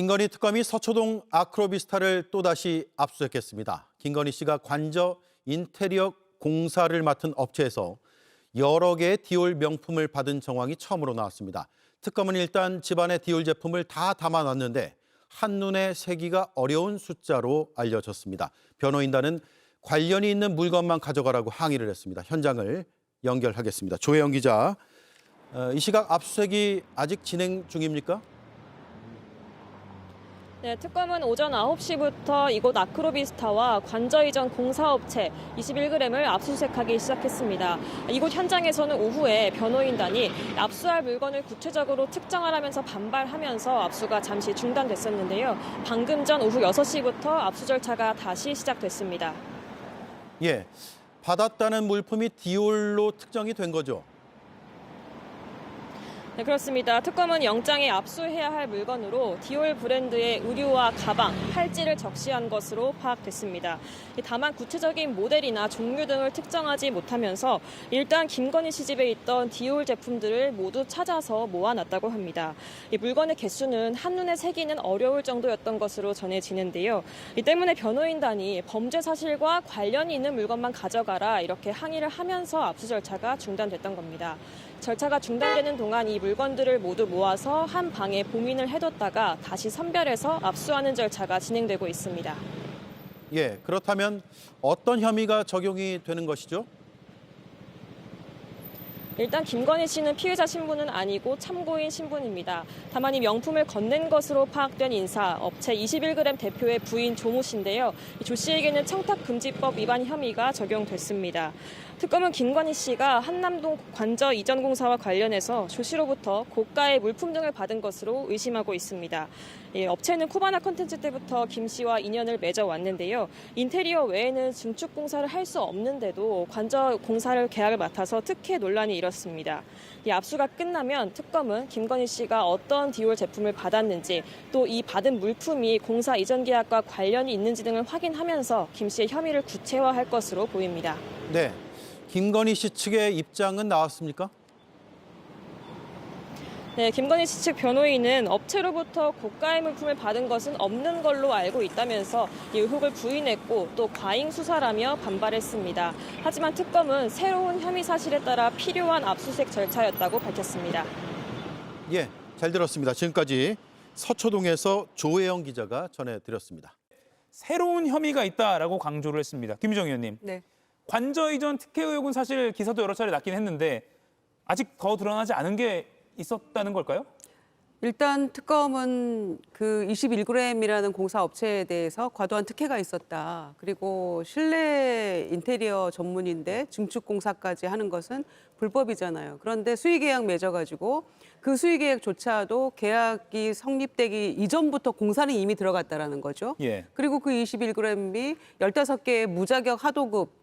김건희 특검이 서초동 아크로비스타를 또다시 압수했겠습니다. 김건희 씨가 관저 인테리어 공사를 맡은 업체에서 여러 개의 디올 명품을 받은 정황이 처음으로 나왔습니다. 특검은 일단 집안의 디올 제품을 다 담아놨는데 한눈에 세기가 어려운 숫자로 알려졌습니다. 변호인단은 관련이 있는 물건만 가져가라고 항의를 했습니다. 현장을 연결하겠습니다. 조혜영 기자, 이 시각 압수수색이 아직 진행 중입니까? 네, 특검은 오전 9시부터 이곳 아크로비스타와 관저 이전 공사업체 21g을 압수수색하기 시작했습니다. 이곳 현장에서는 오후에 변호인단이 압수할 물건을 구체적으로 특정하라면서 반발하면서 압수가 잠시 중단됐었는데요. 방금 전 오후 6시부터 압수 절차가 다시 시작됐습니다. 예, 받았다는 물품이 디올로 특정이 된 거죠? 네, 그렇습니다. 특검은 영장에 압수해야 할 물건으로 디올 브랜드의 의류와 가방, 팔찌를 적시한 것으로 파악됐습니다. 다만 구체적인 모델이나 종류 등을 특정하지 못하면서 일단 김건희 씨 집에 있던 디올 제품들을 모두 찾아서 모아놨다고 합니다. 이 물건의 개수는 한눈에 세기는 어려울 정도였던 것으로 전해지는데요. 이 때문에 변호인단이 범죄 사실과 관련이 있는 물건만 가져가라 이렇게 항의를 하면서 압수 절차가 중단됐던 겁니다. 절차가 중단되는 동안 이 물건들을 모두 모아서 한 방에 봉인을 해뒀다가 다시 선별해서 압수하는 절차가 진행되고 있습니다. 예, 그렇다면 어떤 혐의가 적용이 되는 것이죠? 일단 김건희 씨는 피해자 신분은 아니고 참고인 신분입니다. 다만 이 명품을 건넨 것으로 파악된 인사, 업체 21g 대표의 부인 조모 씨인데요. 조 씨에게는 청탁금지법 위반 혐의가 적용됐습니다. 특검은 김건희 씨가 한남동 관저 이전 공사와 관련해서 조 씨로부터 고가의 물품 등을 받은 것으로 의심하고 있습니다. 업체는 쿠바나 컨텐츠 때부터 김 씨와 인연을 맺어왔는데요. 인테리어 외에는 증축 공사를 할 수 없는데도 관저 공사를 계약을 맡아서 특혜 논란이 일었습니다. 이 압수가 끝나면 특검은 김건희 씨가 어떤 디올 제품을 받았는지 또 이 받은 물품이 공사 이전 계약과 관련이 있는지 등을 확인하면서 김 씨의 혐의를 구체화할 것으로 보입니다. 네, 김건희 씨 측의 입장은 나왔습니까? 네, 김건희 씨 측 변호인은 업체로부터 고가의 물품을 받은 것은 없는 걸로 알고 있다면서 이 의혹을 부인했고 또 과잉 수사라며 반발했습니다. 하지만 특검은 새로운 혐의 사실에 따라 필요한 압수수색 절차였다고 밝혔습니다. 예, 잘 들었습니다. 지금까지 서초동에서 조혜영 기자가 전해드렸습니다. 새로운 혐의가 있다라고 강조를 했습니다. 김유정 의원님. 네. 관저 이전 특혜 의혹은 사실 기사도 여러 차례 났긴 했는데 아직 더 드러나지 않은 게 있었다는 걸까요? 일단 특검은 그 21g이라는 공사 업체에 대해서 과도한 특혜가 있었다. 그리고 실내 인테리어 전문인데 증축 공사까지 하는 것은 불법이잖아요. 그런데 수의계약 맺어가지고 그 수의계약조차도 계약이 성립되기 이전부터 공사는 이미 들어갔다라는 거죠. 예. 그리고 그 21g이 15개의 무자격 하도급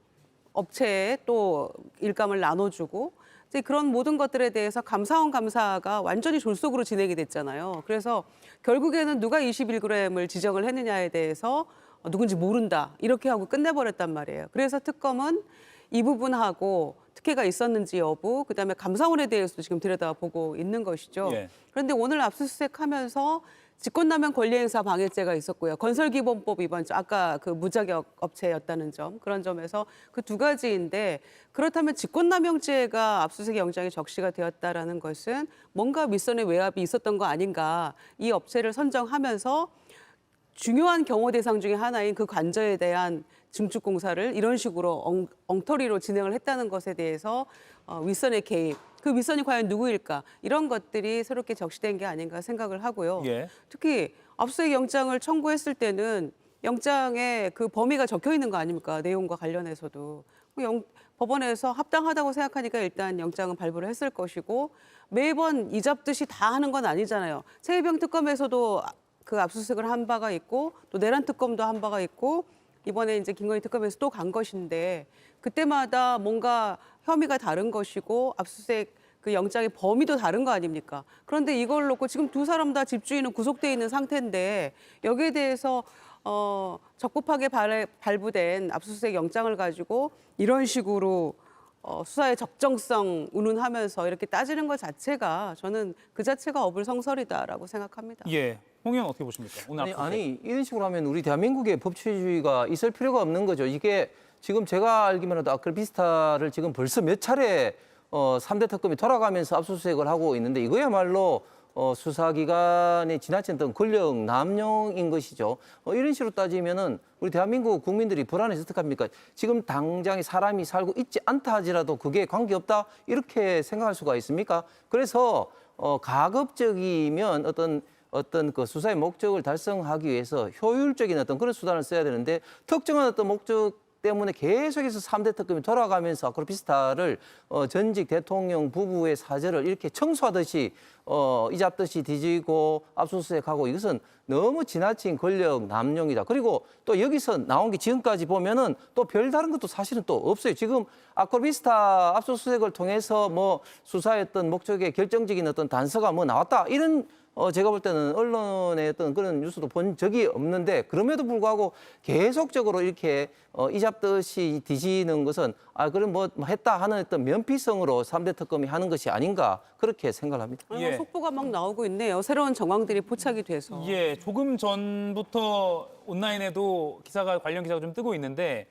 업체에 또 일감을 나눠주고 이제 그런 모든 것들에 대해서 감사원 감사가 완전히 졸속으로 진행이 됐잖아요. 그래서 결국에는 누가 21g을 지정을 했느냐에 대해서 누군지 모른다 이렇게 하고 끝내버렸단 말이에요. 그래서 특검은 이 부분하고 특혜가 있었는지 여부, 그다음에 감사원에 대해서도 지금 들여다보고 있는 것이죠. 예. 그런데 오늘 압수수색하면서 직권남용 권리행사 방해죄가 있었고요. 건설기본법 위반, 아까 그 무자격 업체였다는 점, 그런 점에서 그 두 가지인데 그렇다면 직권남용죄가 압수수색 영장에 적시가 되었다라는 것은 뭔가 윗선의 외압이 있었던 거 아닌가. 이 업체를 선정하면서 중요한 경호 대상 중에 하나인 그 관저에 대한 증축 공사를 이런 식으로 엉터리로 진행을 했다는 것에 대해서 윗선의 개입, 그 윗선이 과연 누구일까? 이런 것들이 새롭게 적시된 게 아닌가 생각을 하고요. 예. 특히 압수수색 영장을 청구했을 때는 영장에 그 범위가 적혀 있는 거 아닙니까? 내용과 관련해서도. 법원에서 합당하다고 생각하니까 일단 영장은 발부를 했을 것이고 매번 이 잡듯이 다 하는 건 아니잖아요. 최혜병 특검에서도 그 압수수색을 한 바가 있고 또 내란 특검도 한 바가 있고 이번에 이제 김건희 특검에서 또 간 것인데 그때마다 뭔가 혐의가 다른 것이고 압수수색 그 영장의 범위도 다른 거 아닙니까? 그런데 이걸 놓고 지금 두 사람 다 집주인은 구속돼 있는 상태인데 여기에 대해서 적법하게 발부된 압수수색 영장을 가지고 이런 식으로 수사의 적정성 운운하면서 이렇게 따지는 것 자체가 저는 그 자체가 어불성설이다라고 생각합니다. 예. 홍 의원 어떻게 보십니까? 오늘 압수수색. 아니 이런 식으로 하면 우리 대한민국의 법치주의가 있을 필요가 없는 거죠. 이게 지금 제가 알기로도 아크로비스타를 지금 벌써 몇 차례 3대 특검이 돌아가면서 압수수색을 하고 있는데 이거야말로 수사기관에 지나친 어떤 권력 남용인 것이죠. 이런 식으로 따지면은 우리 대한민국 국민들이 불안해서 어떡합니까? 지금 당장에 사람이 살고 있지 않다 하지라도 그게 관계없다 이렇게 생각할 수가 있습니까? 그래서 가급적이면 어떤 그 수사의 목적을 달성하기 위해서 효율적인 어떤 그런 수단을 써야 되는데 특정한 어떤 목적 때문에 계속해서 3대 특검이 돌아가면서 아크로비스타를 전직 대통령 부부의 사저를 이렇게 청소하듯이 이잡듯이 뒤지고 압수수색하고 이것은 너무 지나친 권력 남용이다. 그리고 또 여기서 나온 게 지금까지 보면은 또 별다른 것도 사실은 또 없어요. 지금 아크로비스타 압수수색을 통해서 뭐 수사했던 목적의 결정적인 어떤 단서가 뭐 나왔다 이런 제가 볼 때는 언론의 어떤 그런 뉴스도 본 적이 없는데 그럼에도 불구하고 계속적으로 이렇게 이잡듯이 뒤지는 것은 그럼 뭐 했다 하는 어떤 면피성으로 3대 특검이 하는 것이 아닌가 그렇게 생각을 합니다. 예. 속보가 막 나오고 있네요. 새로운 정황들이 포착이 돼서. 예, 조금 전부터 온라인에도 관련 기사가 좀 뜨고 있는데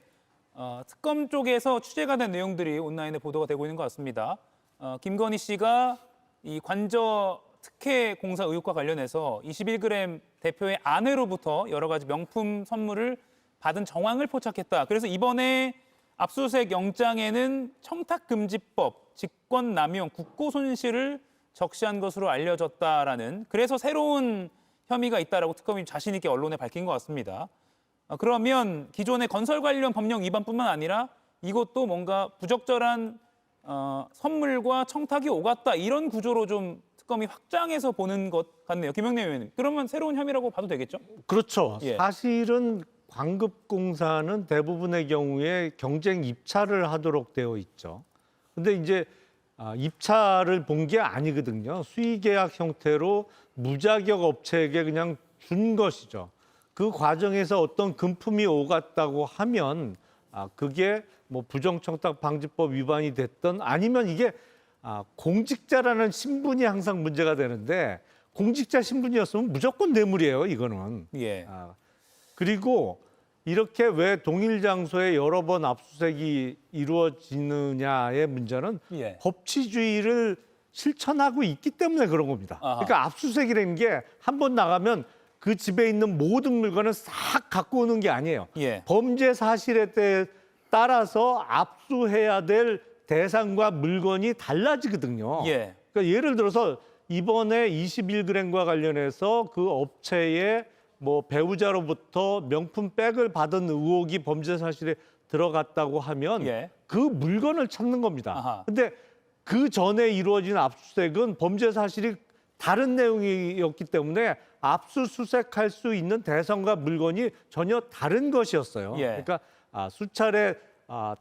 특검 쪽에서 취재가 된 내용들이 온라인에 보도가 되고 있는 것 같습니다. 김건희 씨가 이 관저 특혜 공사 의혹과 관련해서 21g 대표의 아내로부터 여러 가지 명품 선물을 받은 정황을 포착했다. 그래서 이번에 압수수색 영장에는 청탁금지법, 직권남용, 국고손실을 적시한 것으로 알려졌다라는 그래서 새로운 혐의가 있다라고 특검이 자신 있게 언론에 밝힌 것 같습니다. 그러면 기존의 건설 관련 법령 위반뿐만 아니라 이것도 뭔가 부적절한 선물과 청탁이 오갔다 이런 구조로 좀 특검이 확장해서 보는 것 같네요. 김영래 의원님. 그러면 새로운 혐의라고 봐도 되겠죠? 그렇죠. 예. 사실은 광급공사는 대부분의 경우에 경쟁 입찰을 하도록 되어 있죠. 근데 이제 입찰을 본 게 아니거든요. 수의계약 형태로 무자격 업체에게 그냥 준 것이죠. 그 과정에서 어떤 금품이 오갔다고 하면 그게 뭐 부정청탁방지법 위반이 됐던 아니면 이게 공직자라는 신분이 항상 문제가 되는데 공직자 신분이었으면 무조건 뇌물이에요, 이거는. 예. 그리고 이렇게 왜 동일 장소에 여러 번 압수수색이 이루어지느냐의 문제는 예. 법치주의를 실천하고 있기 때문에 그런 겁니다. 아하. 그러니까 압수수색이라는 게 한 번 나가면 그 집에 있는 모든 물건을 싹 갖고 오는 게 아니에요. 예. 범죄 사실에 따라서 압수해야 될 대상과 물건이 달라지거든요. 예. 그러니까 예를 들어서 이번에 21g과 관련해서 그 업체의 뭐 배우자로부터 명품 백을 받은 의혹이 범죄 사실에 들어갔다고 하면 예. 그 물건을 찾는 겁니다. 아하. 근데 그 전에 이루어진 압수수색은 범죄 사실이 다른 내용이었기 때문에 압수수색할 수 있는 대상과 물건이 전혀 다른 것이었어요. 예. 그러니까 수차례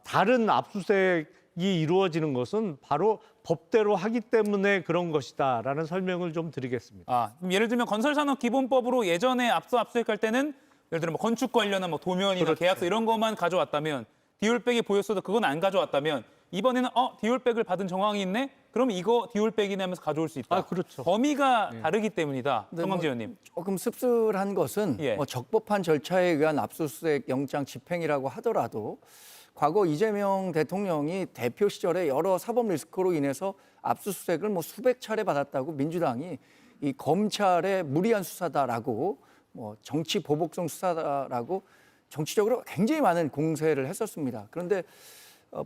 다른 압수수색이 이루어지는 것은 바로 법대로 하기 때문에 그런 것이다라는 설명을 좀 드리겠습니다. 그럼 예를 들면 건설산업기본법으로 예전에 압수수색할 때는 예를 들어 뭐 건축 관련한 뭐 도면이나 그렇죠. 계약서 이런 것만 가져왔다면 디올백이 보였어도 그건 안 가져왔다면 이번에는 디올백을 받은 정황이 있네? 그럼 이거 디올백이네 하면서 가져올 수 있다. 그렇죠. 범위가 다르기 때문이다. 네, 정광재 의원님. 조금 씁쓸한 것은 예. 뭐 적법한 절차에 의한 압수수색 영장 집행이라고 하더라도 과거 이재명 대통령이 대표 시절에 여러 사법 리스크로 인해서 압수수색을 뭐 수백 차례 받았다고 민주당이 이 검찰의 무리한 수사다라고 뭐 정치 보복성 수사다라고 정치적으로 굉장히 많은 공세를 했었습니다. 그런데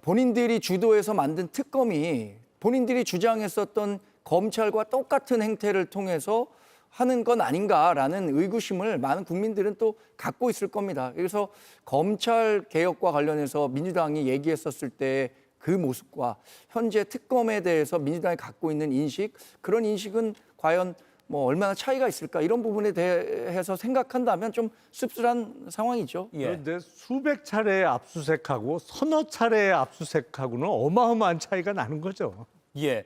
본인들이 주도해서 만든 특검이 본인들이 주장했었던 검찰과 똑같은 행태를 통해서 하는 건 아닌가라는 의구심을 많은 국민들은 또 갖고 있을 겁니다. 그래서 검찰 개혁과 관련해서 민주당이 얘기했었을 때 그 모습과 현재 특검에 대해서 민주당이 갖고 있는 인식, 그런 인식은 과연 뭐 얼마나 차이가 있을까 이런 부분에 대해서 생각한다면 좀 씁쓸한 상황이죠. 예. 그런데 수백 차례 압수수색하고 서너 차례 압수수색하고는 어마어마한 차이가 나는 거죠. 예.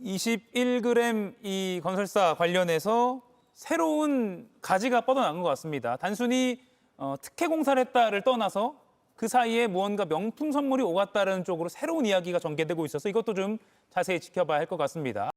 21g 이 건설사 관련해서 새로운 가지가 뻗어나간 것 같습니다. 단순히 특혜 공사를 했다를 떠나서 그 사이에 무언가 명품 선물이 오갔다는 쪽으로 새로운 이야기가 전개되고 있어서 이것도 좀 자세히 지켜봐야 할 것 같습니다.